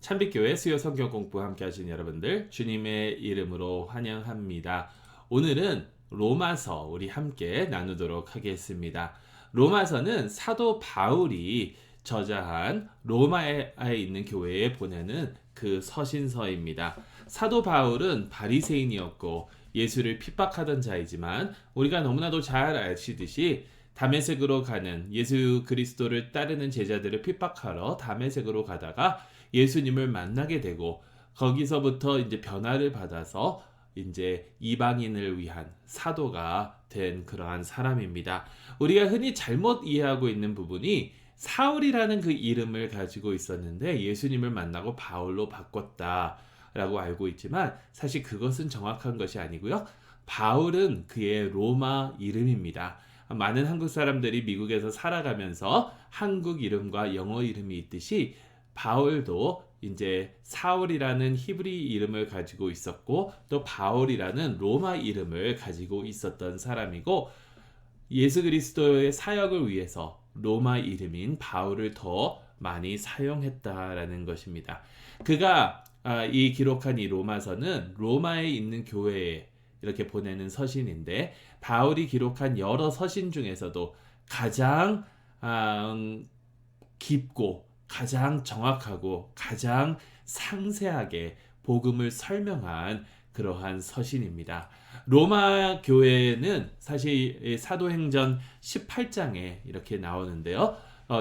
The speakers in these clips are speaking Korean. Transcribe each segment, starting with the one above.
참빛교회 수요 성경 공부 함께 하신 여러분들 주님의 이름으로 환영합니다. 오늘은 로마서 우리 함께 나누도록 하겠습니다. 로마서는 사도 바울이 저자한 로마에 있는 교회에 보내는 그 서신서입니다. 사도 바울은 바리새인이었고 예수를 핍박하던 자이지만 우리가 너무나도 잘 아시듯이 다메섹으로 가는 예수 그리스도를 따르는 제자들을 핍박하러 다메섹으로 가다가 예수님을 만나게 되고 거기서부터 이제 변화를 받아서 이제 이방인을 위한 사도가 된 그러한 사람입니다. 우리가 흔히 잘못 이해하고 있는 부분이 사울이라는 그 이름을 가지고 있었는데 예수님을 만나고 바울로 바꿨다라고 알고 있지만 사실 그것은 정확한 것이 아니고요. 바울은 그의 로마 이름입니다. 많은 한국 사람들이 미국에서 살아가면서 한국 이름과 영어 이름이 있듯이 바울도 이제 사울이라는 히브리 이름을 가지고 있었고 또 바울이라는 로마 이름을 가지고 있었던 사람이고 예수 그리스도의 사역을 위해서 로마 이름인 바울을 더 많이 사용했다라는 것입니다. 그가 이 기록한 이 로마서는 로마에 있는 교회에 이렇게 보내는 서신인데 바울이 기록한 여러 서신 중에서도 가장 깊고 가장 정확하고 가장 상세하게 복음을 설명한 그러한 서신입니다. 로마 교회는 사실 사도행전 18장에 이렇게 나오는데요.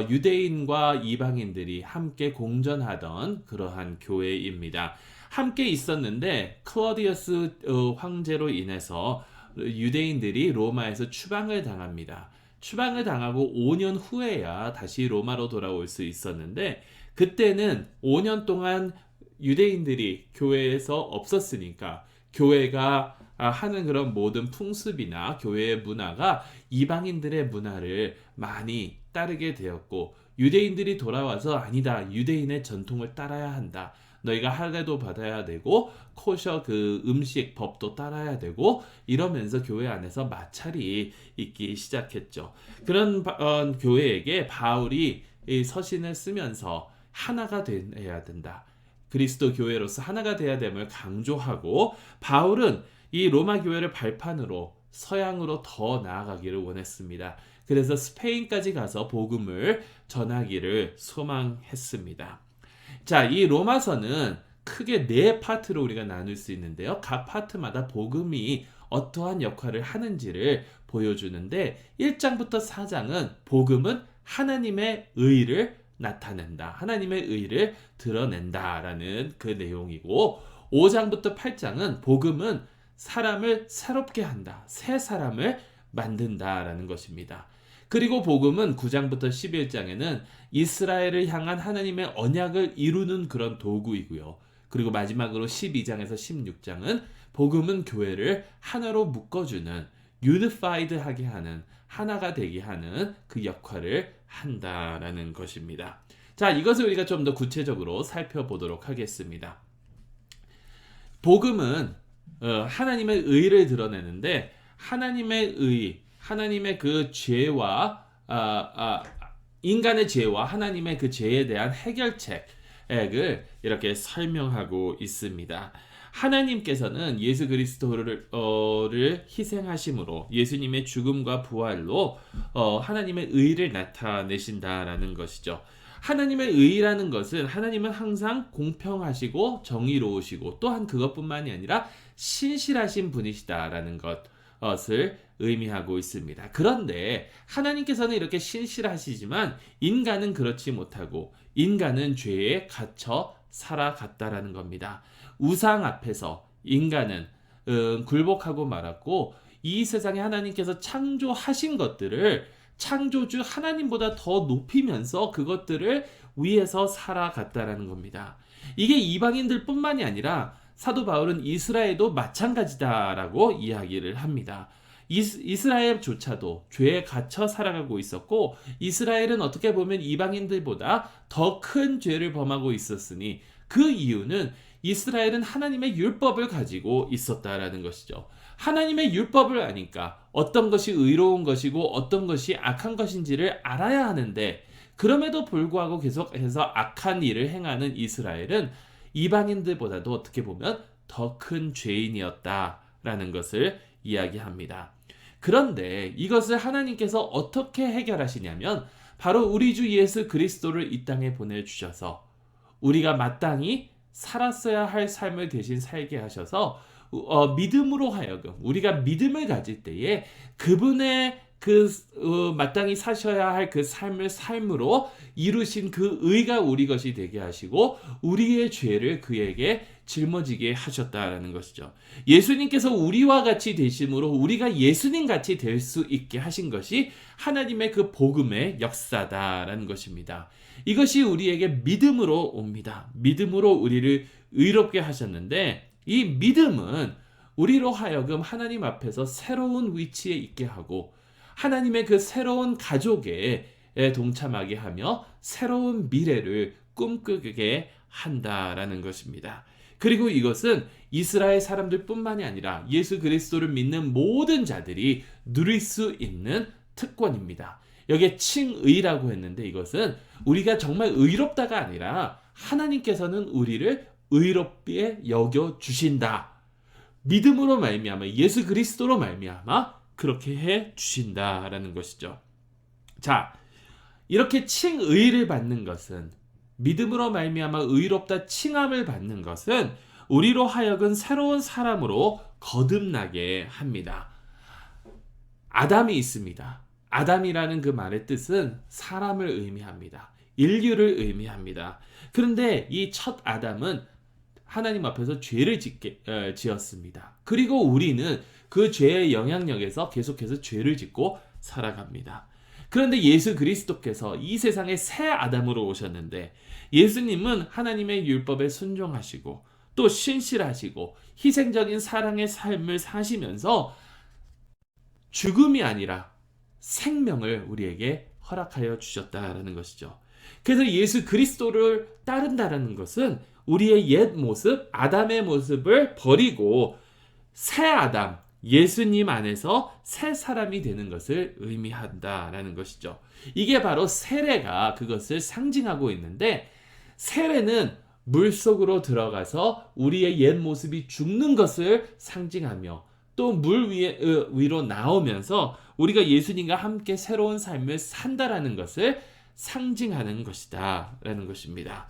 유대인과 이방인들이 함께 공존하던 그러한 교회입니다. 함께 있었는데 클로디어스 황제로 인해서 유대인들이 로마에서 추방을 당합니다. 추방을 당하고 5년 후에야 다시 로마로 돌아올 수 있었는데 그때는 5년 동안 유대인들이 교회에서 없었으니까 교회가 하는 그런 모든 풍습이나 교회의 문화가 이방인들의 문화를 많이 따르게 되었고 유대인들이 돌아와서 아니다, 유대인의 전통을 따라야 한다. 너희가 할례도 받아야 되고 코셔 그 음식 법도 따라야 되고 이러면서 교회 안에서 마찰이 있기 시작했죠. 그런 교회에게 바울이 이 서신을 쓰면서 하나가 돼야 된다. 그리스도 교회로서 하나가 돼야 됨을 강조하고 바울은 이 로마 교회를 발판으로 서양으로 더 나아가기를 원했습니다. 그래서 스페인까지 가서 복음을 전하기를 소망했습니다. 자, 이 로마서는 크게 네 파트로 우리가 나눌 수 있는데요. 각 파트마다 복음이 어떠한 역할을 하는지를 보여주는데 1장부터 4장은 복음은 하나님의 의를 나타낸다. 하나님의 의를 드러낸다라는 그 내용이고 5장부터 8장은 복음은 사람을 새롭게 한다. 새 사람을 만든다라는 것입니다. 그리고 복음은 9장부터 11장에는 이스라엘을 향한 하나님의 언약을 이루는 그런 도구이고요. 그리고 마지막으로 12장에서 16장은 복음은 교회를 하나로 묶어주는 유니파이드하게 하는 하나가 되게 하는 그 역할을 한다라는 것입니다. 자, 이것을 우리가 좀 더 구체적으로 살펴보도록 하겠습니다. 복음은 하나님의 의를 드러내는데 하나님의 의, 하나님의 그 죄와 인간의 죄와 하나님의 그 죄에 대한 해결책을 이렇게 설명하고 있습니다. 하나님께서는 예수 그리스도를 희생하심으로 예수님의 죽음과 부활로 하나님의 의를 나타내신다라는 것이죠. 하나님의 의라는 것은 하나님은 항상 공평하시고 정의로우시고 또한 그것뿐만이 아니라 신실하신 분이시다라는 것을 의미하고 있습니다. 그런데 하나님께서는 이렇게 신실하시지만 인간은 그렇지 못하고 인간은 죄에 갇혀 살아갔다라는 겁니다. 우상 앞에서 인간은 굴복하고 말았고 이 세상에 하나님께서 창조하신 것들을 창조주 하나님보다 더 높이면서 그것들을 위해서 살아갔다라는 겁니다. 이게 이방인들 뿐만이 아니라 사도 바울은 이스라엘도 마찬가지다라고 이야기를 합니다. 이스라엘조차도 죄에 갇혀 살아가고 있었고 이스라엘은 어떻게 보면 이방인들보다 더 큰 죄를 범하고 있었으니 그 이유는 이스라엘은 하나님의 율법을 가지고 있었다라는 것이죠. 하나님의 율법을 아니까 어떤 것이 의로운 것이고 어떤 것이 악한 것인지를 알아야 하는데 그럼에도 불구하고 계속해서 악한 일을 행하는 이스라엘은 이방인들보다도 어떻게 보면 더 큰 죄인이었다라는 것을 이야기합니다. 그런데 이것을 하나님께서 어떻게 해결하시냐면 바로 우리 주 예수 그리스도를 이 땅에 보내주셔서 우리가 마땅히 살았어야 할 삶을 대신 살게 하셔서 믿음으로 하여금 우리가 믿음을 가질 때에 그분의 마땅히 사셔야 할 그 삶을 삶으로 이루신 그 의가 우리 것이 되게 하시고 우리의 죄를 그에게 짊어지게 하셨다라는 것이죠. 예수님께서 우리와 같이 되심으로 우리가 예수님 같이 될 수 있게 하신 것이 하나님의 그 복음의 역사다라는 것입니다. 이것이 우리에게 믿음으로 옵니다. 믿음으로 우리를 의롭게 하셨는데 이 믿음은 우리로 하여금 하나님 앞에서 새로운 위치에 있게 하고 하나님의 그 새로운 가족에 동참하게 하며 새로운 미래를 꿈꾸게 한다라는 것입니다. 그리고 이것은 이스라엘 사람들뿐만이 아니라 예수 그리스도를 믿는 모든 자들이 누릴 수 있는 특권입니다. 여기에 칭의라고 했는데 이것은 우리가 정말 의롭다가 아니라 하나님께서는 우리를 의롭게 여겨 주신다. 믿음으로 말미암아 예수 그리스도로 말미암아 그렇게 해 주신다라는 것이죠. 자, 이렇게 칭의를 받는 것은 믿음으로 말미암아 의롭다 칭함을 받는 것은 우리로 하여금 새로운 사람으로 거듭나게 합니다. 아담이 있습니다. 아담이라는 그 말의 뜻은 사람을 의미합니다. 인류를 의미합니다. 그런데 이 첫 아담은 하나님 앞에서 죄를 지었습니다. 그리고 우리는 그 죄의 영향력에서 계속해서 죄를 짓고 살아갑니다. 그런데 예수 그리스도께서 이 세상에 새 아담으로 오셨는데 예수님은 하나님의 율법에 순종하시고 또 신실하시고 희생적인 사랑의 삶을 사시면서 죽음이 아니라 생명을 우리에게 허락하여 주셨다라는 것이죠. 그래서 예수 그리스도를 따른다는 것은 우리의 옛 모습, 아담의 모습을 버리고 새 아담, 예수님 안에서 새 사람이 되는 것을 의미한다라는 것이죠. 이게 바로 세례가 그것을 상징하고 있는데 세례는 물속으로 들어가서 우리의 옛 모습이 죽는 것을 상징하며 또 물 위로 나오면서 우리가 예수님과 함께 새로운 삶을 산다라는 것을 상징하는 것이다 라는 것입니다.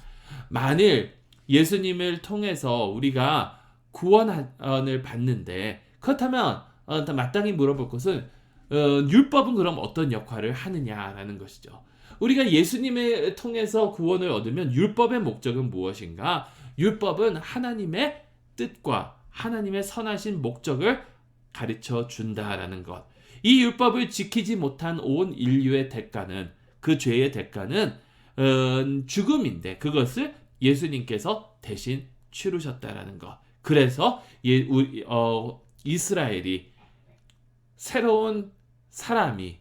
만일 예수님을 통해서 우리가 구원을 받는데 그렇다면 마땅히 물어볼 것은 율법은 그럼 어떤 역할을 하느냐라는 것이죠. 우리가 예수님을 통해서 구원을 얻으면 율법의 목적은 무엇인가? 율법은 하나님의 뜻과 하나님의 선하신 목적을 가르쳐 준다라는 것. 이 율법을 지키지 못한 온 인류의 대가는 그 죄의 대가는 죽음인데 그것을 예수님께서 대신 치르셨다라는 것. 그래서 이스라엘이 새로운 사람이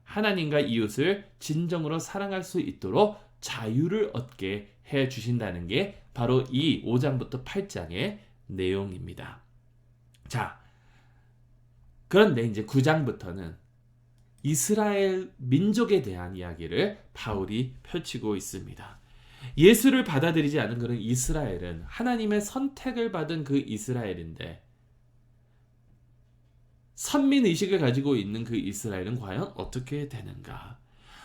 하나님과 이웃을 진정으로 사랑할 수 있도록 자유를 얻게 해 주신다는 게 바로 이 5장부터 8장의 내용입니다. 자, 그런데 이제 9장부터는 이스라엘 민족에 대한 이야기를 바울이 펼치고 있습니다. 예수를 받아들이지 않은 그런 이스라엘은 하나님의 선택을 받은 그 이스라엘인데 선민의식을 가지고 있는 그 이스라엘은 과연 어떻게 되는가?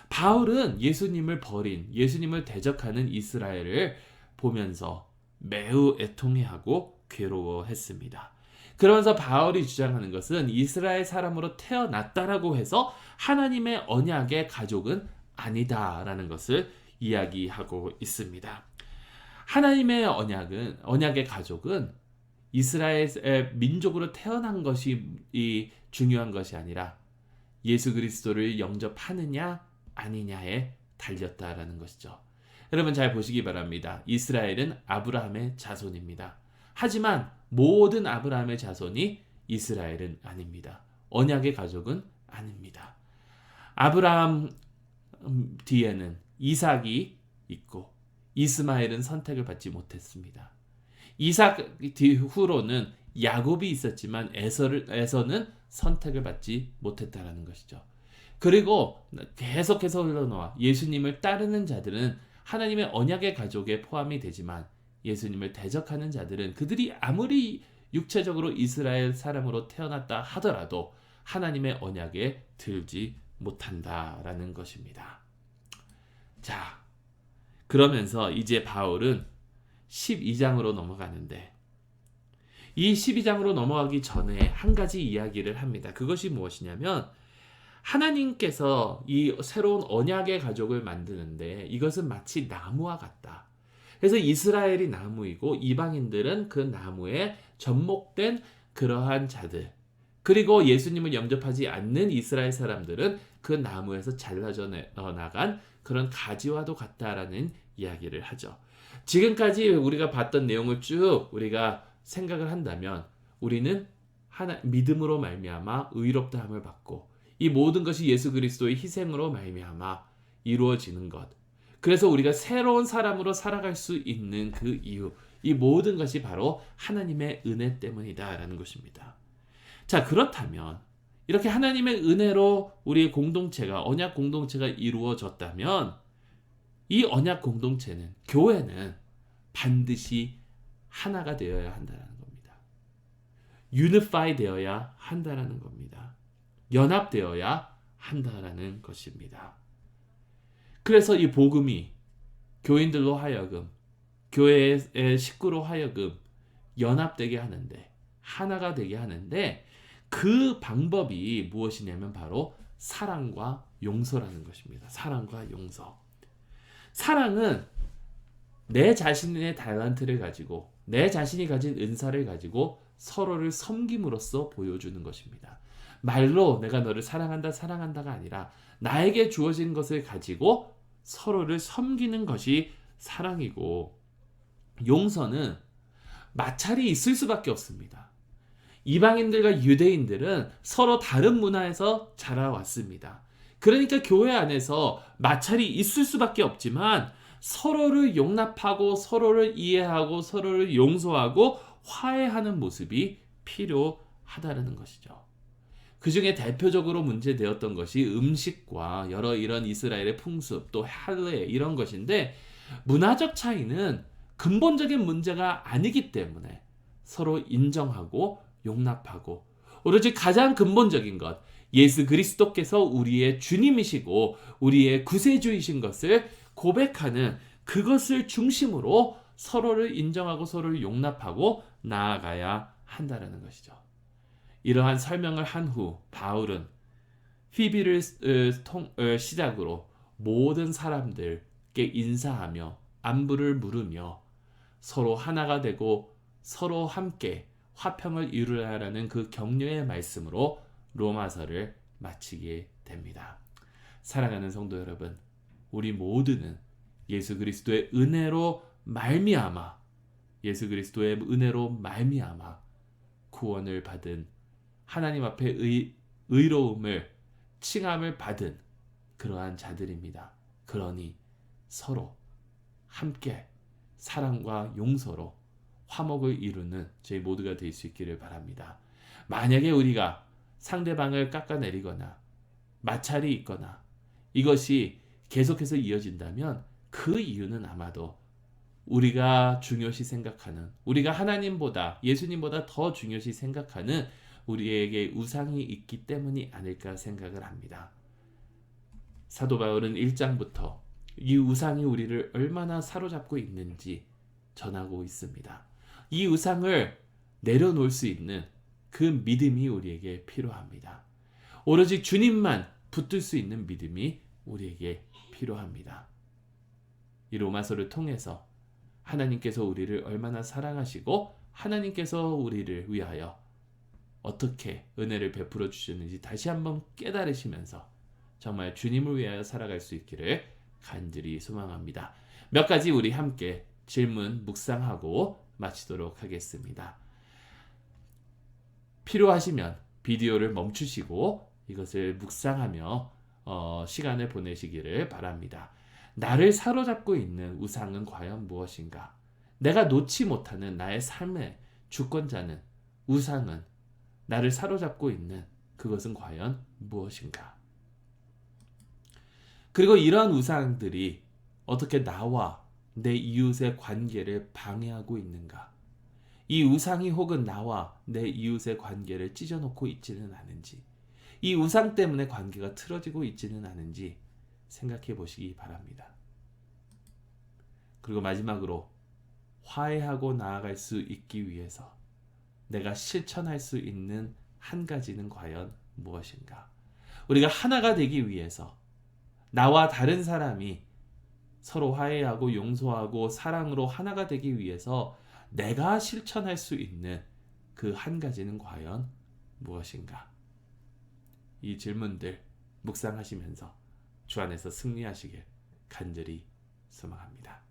바울은 예수님을 버린, 예수님을 대적하는 이스라엘을 보면서 매우 애통해하고 괴로워했습니다. 그러면서 바울이 주장하는 것은 이스라엘 사람으로 태어났다라고 해서 하나님의 언약의 가족은 아니다라는 것을 이야기하고 있습니다. 하나님의 언약의 가족은 이스라엘의 민족으로 태어난 것이 중요한 것이 아니라 예수 그리스도를 영접하느냐 아니냐에 달렸다라는 것이죠. 여러분 잘 보시기 바랍니다. 이스라엘은 아브라함의 자손입니다. 하지만 모든 아브라함의 자손이 이스라엘은 아닙니다. 언약의 가족은 아닙니다. 아브라함 뒤에는 이삭이 있고 이스마엘은 선택을 받지 못했습니다. 이삭 뒤후로는 야곱이 있었지만 에서는 선택을 받지 못했다라는 것이죠. 그리고 계속해서 흘러나와 예수님을 따르는 자들은 하나님의 언약의 가족에 포함이 되지만 예수님을 대적하는 자들은 그들이 아무리 육체적으로 이스라엘 사람으로 태어났다 하더라도 하나님의 언약에 들지 못한다라는 것입니다. 자, 그러면서 이제 바울은 12장으로 넘어가는데 이 12장으로 넘어가기 전에 한 가지 이야기를 합니다. 그것이 무엇이냐면 하나님께서 이 새로운 언약의 가족을 만드는데 이것은 마치 나무와 같다. 그래서 이스라엘이 나무이고 이방인들은 그 나무에 접목된 그러한 자들, 그리고 예수님을 영접하지 않는 이스라엘 사람들은 그 나무에서 잘라져 나간 그런 가지와도 같다라는 이야기를 하죠. 지금까지 우리가 봤던 내용을 쭉 우리가 생각을 한다면 우리는 믿음으로 말미암아 의롭다함을 받고 이 모든 것이 예수 그리스도의 희생으로 말미암아 이루어지는 것. 그래서 우리가 새로운 사람으로 살아갈 수 있는 그 이유, 이 모든 것이 바로 하나님의 은혜 때문이다라는 것입니다. 자, 그렇다면 이렇게 하나님의 은혜로 우리의 공동체가, 언약 공동체가 이루어졌다면 이 언약 공동체는, 교회는 반드시 하나가 되어야 한다는 겁니다. 유니파이 되어야 한다는 겁니다. 연합되어야 한다는 것입니다. 그래서 이 복음이 교인들로 하여금, 교회의 식구로 하여금 연합되게 하는데, 하나가 되게 하는데 그 방법이 무엇이냐면 바로 사랑과 용서라는 것입니다. 사랑과 용서. 사랑은 내 자신의 달란트를 가지고, 내 자신이 가진 은사를 가지고 서로를 섬김으로써 보여주는 것입니다. 말로 내가 너를 사랑한다가 아니라 나에게 주어진 것을 가지고 서로를 섬기는 것이 사랑이고, 용서는 마찰이 있을 수밖에 없습니다. 이방인들과 유대인들은 서로 다른 문화에서 자라왔습니다. 그러니까 교회 안에서 마찰이 있을 수밖에 없지만 서로를 용납하고 서로를 이해하고 서로를 용서하고 화해하는 모습이 필요하다는 것이죠. 그 중에 대표적으로 문제되었던 것이 음식과 여러 이런 이스라엘의 풍습, 또 할례 이런 것인데, 문화적 차이는 근본적인 문제가 아니기 때문에 서로 인정하고 용납하고, 오로지 가장 근본적인 것, 예수 그리스도께서 우리의 주님이시고 우리의 구세주이신 것을 고백하는 그것을 중심으로 서로를 인정하고 서로를 용납하고 나아가야 한다는 것이죠. 이러한 설명을 한 후 바울은 피비를 시작으로 모든 사람들께 인사하며 안부를 물으며 서로 하나가 되고 서로 함께 화평을 이루라라는 그 격려의 말씀으로 로마서를 마치게 됩니다. 사랑하는 성도 여러분, 우리 모두는 예수 그리스도의 은혜로 말미암아, 예수 그리스도의 은혜로 말미암아 구원을 받은, 하나님 앞에 의로움을, 칭함을 받은 그러한 자들입니다. 그러니 서로 함께 사랑과 용서로 화목을 이루는 저희 모두가 될 수 있기를 바랍니다. 만약에 우리가 상대방을 깎아내리거나 마찰이 있거나 이것이 계속해서 이어진다면 그 이유는 아마도 우리가 중요시 생각하는, 우리가 하나님보다, 예수님보다 더 중요시 생각하는 우리에게 우상이 있기 때문이 아닐까 생각을 합니다. 사도 바울은 1장부터 이 우상이 우리를 얼마나 사로잡고 있는지 전하고 있습니다. 이 우상을 내려놓을 수 있는 그 믿음이 우리에게 필요합니다. 오로지 주님만 붙들 수 있는 믿음이 우리에게 필요합니다. 이 로마서를 통해서 하나님께서 우리를 얼마나 사랑하시고 하나님께서 우리를 위하여 어떻게 은혜를 베풀어 주셨는지 다시 한번 깨달으시면서 정말 주님을 위하여 살아갈 수 있기를 간절히 소망합니다. 몇 가지 우리 함께 질문 묵상하고 마치도록 하겠습니다. 필요하시면 비디오를 멈추시고 이것을 묵상하며 시간을 보내시기를 바랍니다. 나를 사로잡고 있는 우상은 과연 무엇인가? 내가 놓지 못하는 나의 삶의 주권자는, 우상은, 나를 사로잡고 있는 그것은 과연 무엇인가? 그리고 이러한 우상들이 어떻게 나와 내 이웃의 관계를 방해하고 있는가? 이 우상이 혹은 나와 내 이웃의 관계를 찢어놓고 있지는 않은지, 이 우상 때문에 관계가 틀어지고 있지는 않은지 생각해 보시기 바랍니다. 그리고 마지막으로 화해하고 나아갈 수 있기 위해서 내가 실천할 수 있는 한 가지는 과연 무엇인가? 우리가 하나가 되기 위해서 나와 다른 사람이 서로 화해하고 용서하고 사랑으로 하나가 되기 위해서 내가 실천할 수 있는 그 한 가지는 과연 무엇인가? 이 질문들 묵상하시면서 주 안에서 승리하시길 간절히 소망합니다.